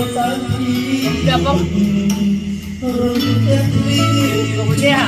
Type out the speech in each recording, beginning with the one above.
Được không? Không nghe hả?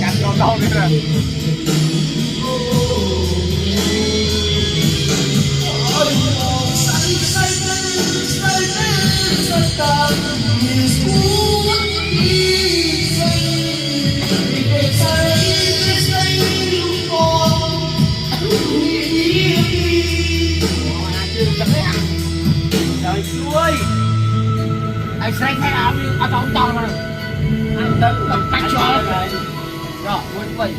Cắt cho đau đi rồi. Trời ơi, anh xanh hay áo bóng to mà anh tấn cầm cắt cho rồi quên quên